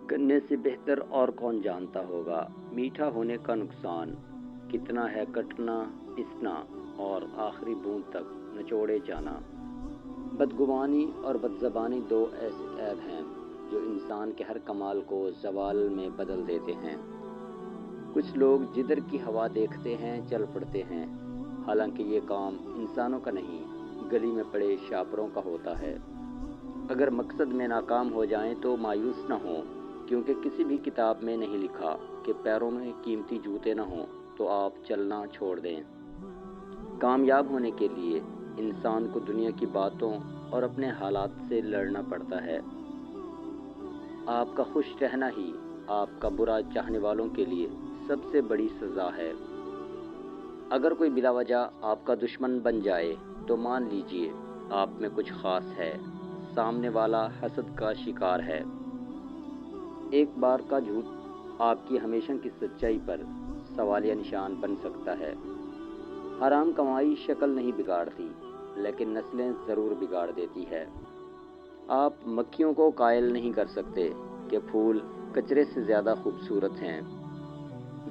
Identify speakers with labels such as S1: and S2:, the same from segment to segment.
S1: गन्ने से बेहतर और कौन जानता होगा मीठा होने का नुकसान, कितना है कटना पिसना और आखिरी बूंद तक निचोड़े जाना। बदगुमानी और बदज़बानी दो ऐसे ऐब हैं जो इंसान के हर कमाल को ज़वाल में बदल देते हैं। कुछ लोग जिधर की हवा देखते हैं चल पड़ते हैं, हालांकि ये काम इंसानों का नहीं, गली में पड़े शापरों का होता है। अगर मकसद में नाकाम हो जाएं तो मायूस न हों, क्योंकि किसी भी किताब में नहीं लिखा कि पैरों में कीमती जूते न हों तो आप चलना छोड़ दें। कामयाब होने के लिए इंसान को दुनिया की बातों और अपने हालात से लड़ना पड़ता है। आपका खुश रहना ही आपका बुरा चाहने वालों के लिए सबसे बड़ी सज़ा है। अगर कोई बिला वजह आपका दुश्मन बन जाए तो मान लीजिए आप में कुछ खास है, सामने वाला हसद का शिकार है। एक बार का झूठ आपकी हमेशा की सच्चाई पर सवालिया निशान बन सकता है। हराम कमाई शक्ल नहीं बिगाड़ती, लेकिन नस्लें ज़रूर बिगाड़ देती है। आप मक्खियों को कायल नहीं कर सकते कि फूल कचरे से ज़्यादा खूबसूरत हैं।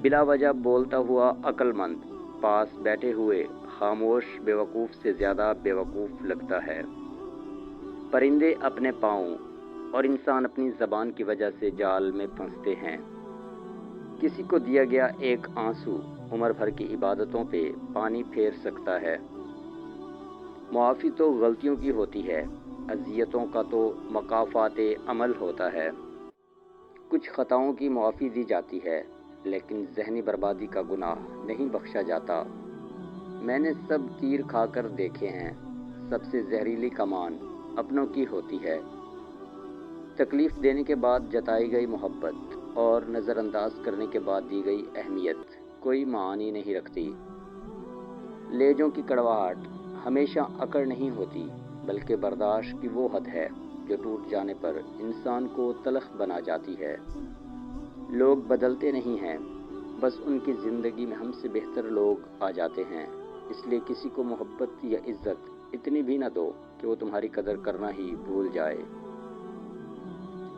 S1: बिला वजह बोलता हुआ अक्लमंद पास बैठे हुए खामोश बेवकूफ़ से ज़्यादा बेवकूफ़ लगता है। परिंदे अपने पाँव और इंसान अपनी ज़बान की वजह से जाल में फंसते हैं। किसी को दिया गया एक आंसू उम्र भर की इबादतों पे पानी फेर सकता है। मुआफ़ी तो गलतियों की होती है, अज़ियतों का तो मकाफ़ाते अमल होता है। कुछ ख़ताओं की मुआफ़ी दी जाती है, लेकिन ज़हनी बर्बादी का गुनाह नहीं बख्शा जाता। मैंने सब तीर खाकर देखे हैं, सबसे जहरीली कमान अपनों की होती है। तकलीफ़ देने के बाद जताई गई मोहब्बत और नज़रअंदाज करने के बाद दी गई अहमियत कोई मानी नहीं रखती। लेजों की कड़वाहट हमेशा अकड़ नहीं होती, बल्कि बर्दाश्त की वो हद है जो टूट जाने पर इंसान को तलख बना जाती है। लोग बदलते नहीं हैं, बस उनकी ज़िंदगी में हमसे बेहतर लोग आ जाते हैं। इसलिए किसी को मोहब्बत या इज़्ज़त इतनी भी न दो कि वो तुम्हारी कदर करना ही भूल जाए।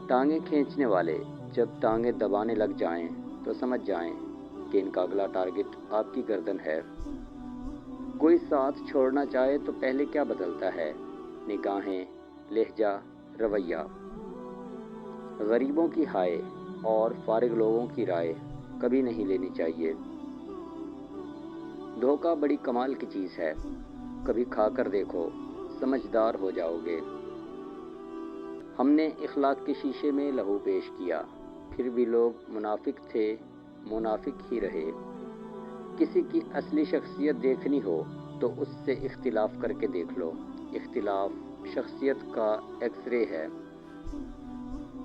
S1: टांगें खींचने वाले जब टांगें दबाने लग जाएं तो समझ जाएं कि इनका अगला टारगेट आपकी गर्दन है। कोई साथ छोड़ना चाहे तो पहले क्या बदलता है? निगाहें, लहजा, रवैया। गरीबों की हाय और फारिग लोगों की राय कभी नहीं लेनी चाहिए। धोखा बड़ी कमाल की चीज़ है, कभी खाकर देखो, समझदार हो जाओगे। हमने इखलाक के शीशे में लहू पेश किया, फिर भी लोग मुनाफिक थे, मुनाफिक ही रहे। किसी की असली शख्सियत देखनी हो तो उससे इख्तिलाफ करके देख लो। इख्तिलाफ शख्सियत का एक्सरे है।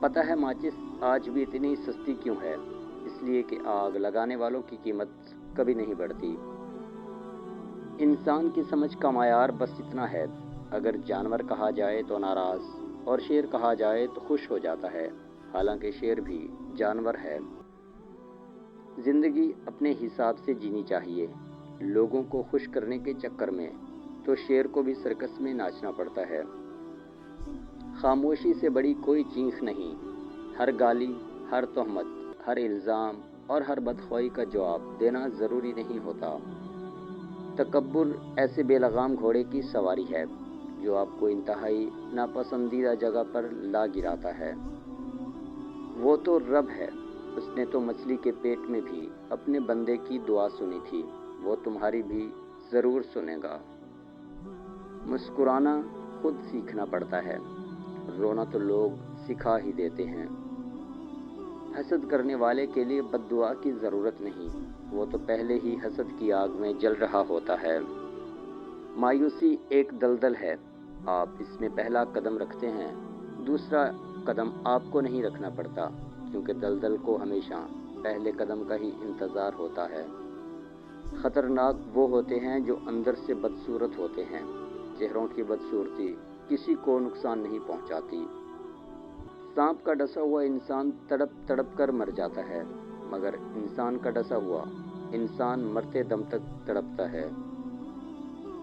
S1: पता है माचिस आज भी इतनी सस्ती क्यों है? इसलिए कि आग लगाने वालों की कीमत कभी नहीं बढ़ती। इंसान की समझ का मायार बस इतना है, अगर जानवर कहा जाए तो नाराज़ और शेर कहा जाए तो खुश हो जाता है, हालांकि शेर भी जानवर है। ज़िंदगी अपने हिसाब से जीनी चाहिए। लोगों को खुश करने के चक्कर में तो शेर को भी सर्कस में नाचना पड़ता है। खामोशी से बड़ी कोई चीख नहीं। हर गाली, हर तोहमत, हर इल्ज़ाम और हर बदख्वाही का जवाब देना ज़रूरी नहीं होता। तकब्बुर ऐसे बेलगाम घोड़े की सवारी है जो आपको इंतहाई नापसंदीदा जगह पर ला गिराता है। वो तो रब है, उसने तो मछली के पेट में भी अपने बंदे की दुआ सुनी थी, वो तुम्हारी भी ज़रूर सुनेगा। मुस्कुराना खुद सीखना पड़ता है, रोना तो लोग सिखा ही देते हैं। हसद करने वाले के लिए बद्दुआ की ज़रूरत नहीं, वो तो पहले ही हसद की आग में जल रहा होता है। मायूसी एक दलदल है, आप इसमें पहला कदम रखते हैं, दूसरा कदम आपको नहीं रखना पड़ता, क्योंकि दलदल को हमेशा पहले कदम का ही इंतज़ार होता है। ख़तरनाक वो होते हैं जो अंदर से बदसूरत होते हैं। चेहरों की बदसूरती किसी को नुकसान नहीं पहुंचाती। सांप का डसा हुआ इंसान तड़प तड़प कर मर जाता है, मगर इंसान का डसा हुआ इंसान मरते दम तक तड़पता है।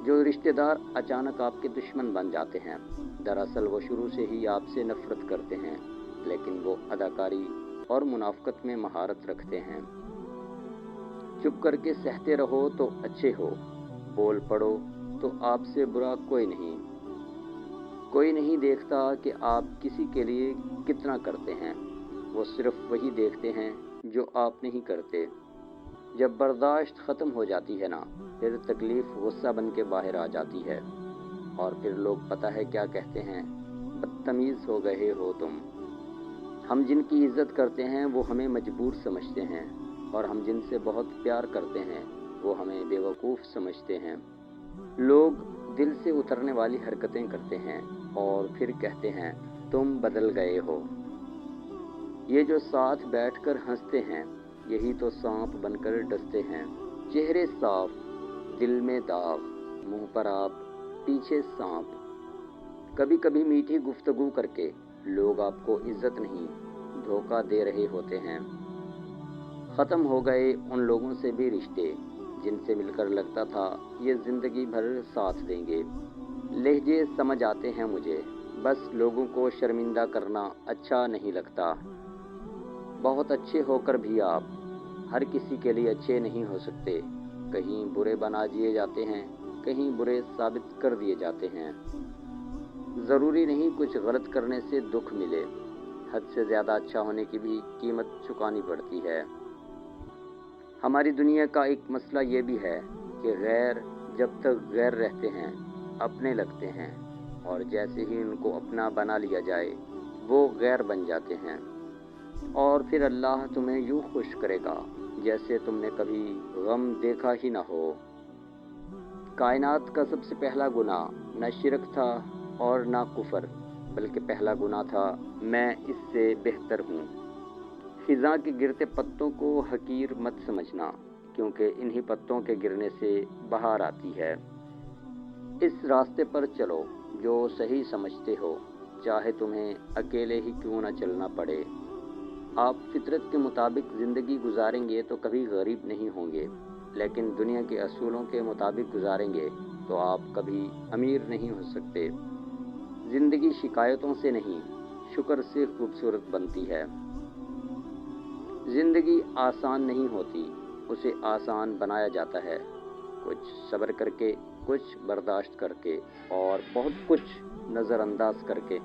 S1: जो रिश्तेदार अचानक आपके दुश्मन बन जाते हैं, दरअसल वो शुरू से ही आपसे नफरत करते हैं। لیکن وہ اداکاری اور منافقت میں مہارت رکھتے ہیں۔ چپ کر کے سہتے رہو تو اچھے ہو، بول پڑو تو آپ سے برا کوئی نہیں دیکھتا کہ آپ کسی کے لیے کتنا کرتے ہیں، وہ صرف وہی دیکھتے ہیں جو آپ نہیں کرتے۔ جب برداشت ختم ہو جاتی ہے نا، پھر تکلیف غصہ بن کے باہر آ جاتی ہے، اور پھر لوگ پتہ ہے کیا کہتے ہیں، بدتمیز ہو گئے ہو تم۔ ہم جن کی عزت کرتے ہیں وہ ہمیں مجبور سمجھتے ہیں، اور ہم جن سے بہت پیار کرتے ہیں وہ ہمیں بیوقوف سمجھتے ہیں۔ لوگ دل سے اترنے والی حرکتیں کرتے ہیں اور پھر کہتے ہیں تم بدل گئے ہو۔ یہ جو ساتھ بیٹھ کر ہنستے ہیں، یہی تو سانپ بن کر ڈستے ہیں۔ چہرے صاف، دل میں داغ، منہ پر آپ، پیچھے سانپ۔ کبھی کبھی میٹھی گفتگو کر کے لوگ آپ کو عزت نہیں، دھوکہ دے رہے ہوتے ہیں۔ ختم ہو گئے ان لوگوں سے بھی رشتے جن سے مل کر لگتا تھا یہ زندگی بھر ساتھ دیں گے۔ لہجے سمجھ آتے ہیں مجھے، بس لوگوں کو شرمندہ کرنا اچھا نہیں لگتا۔ بہت اچھے ہو کر بھی آپ ہر کسی کے لیے اچھے نہیں ہو سکتے، کہیں برے بنا دیے جاتے ہیں، کہیں برے ثابت کر دیے جاتے ہیں۔ ضروری نہیں کچھ غلط کرنے سے دکھ ملے، حد سے زیادہ اچھا ہونے کی بھی قیمت چکانی پڑتی ہے۔ ہماری دنیا کا ایک مسئلہ یہ بھی ہے کہ غیر جب تک غیر رہتے ہیں اپنے لگتے ہیں، اور جیسے ہی ان کو اپنا بنا لیا جائے وہ غیر بن جاتے ہیں، اور پھر اللہ تمہیں یوں خوش کرے گا جیسے تم نے کبھی غم دیکھا ہی نہ ہو۔ کائنات کا سب سے پہلا گناہ نہ شرک تھا اور نہ کفر، بلکہ پہلا گناہ تھا میں اس سے بہتر ہوں۔ خزاں کے گرتے پتوں کو حقیر مت سمجھنا، کیونکہ انہی پتوں کے گرنے سے بہار آتی ہے۔ اس راستے پر چلو جو صحیح سمجھتے ہو، چاہے تمہیں اکیلے ہی کیوں نہ چلنا پڑے۔ آپ فطرت کے مطابق زندگی گزاریں گے تو کبھی غریب نہیں ہوں گے، لیکن دنیا کے اصولوں کے مطابق گزاریں گے تو آپ کبھی امیر نہیں ہو سکتے۔ زندگی شکایتوں سے نہیں، شکر سے خوبصورت بنتی ہے۔ زندگی آسان نہیں ہوتی، اسے آسان بنایا جاتا ہے، کچھ صبر کر کے، کچھ برداشت کر کے، اور بہت کچھ نظر انداز کر کے۔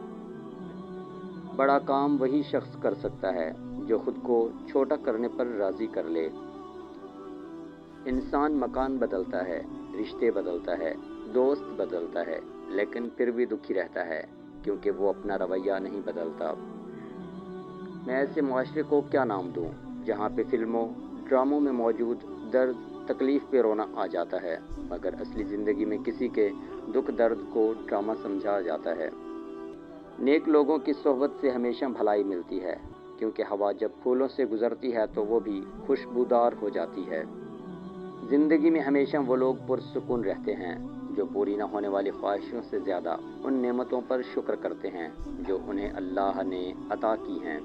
S1: بڑا کام وہی شخص کر سکتا ہے جو خود کو چھوٹا کرنے پر راضی کر لے۔ انسان مکان بدلتا ہے، رشتے بدلتا ہے، دوست بدلتا ہے، لیکن پھر بھی دکھی رہتا ہے کیونکہ وہ اپنا رویہ نہیں بدلتا۔ میں ایسے معاشرے کو کیا نام دوں جہاں پہ فلموں، ڈراموں میں موجود درد، تکلیف پہ رونا آ جاتا ہے، مگر اصلی زندگی میں کسی کے دکھ درد کو ڈرامہ سمجھا جاتا ہے۔ نیک لوگوں کی صحبت سے ہمیشہ بھلائی ملتی ہے، کیونکہ ہوا جب پھولوں سے گزرتی ہے تو وہ بھی خوشبودار ہو جاتی ہے۔ زندگی میں ہمیشہ وہ لوگ پرسکون رہتے ہیں جو پوری نہ ہونے والی خواہشوں سے زیادہ ان نعمتوں پر شکر کرتے ہیں جو انہیں اللہ نے عطا کی ہیں۔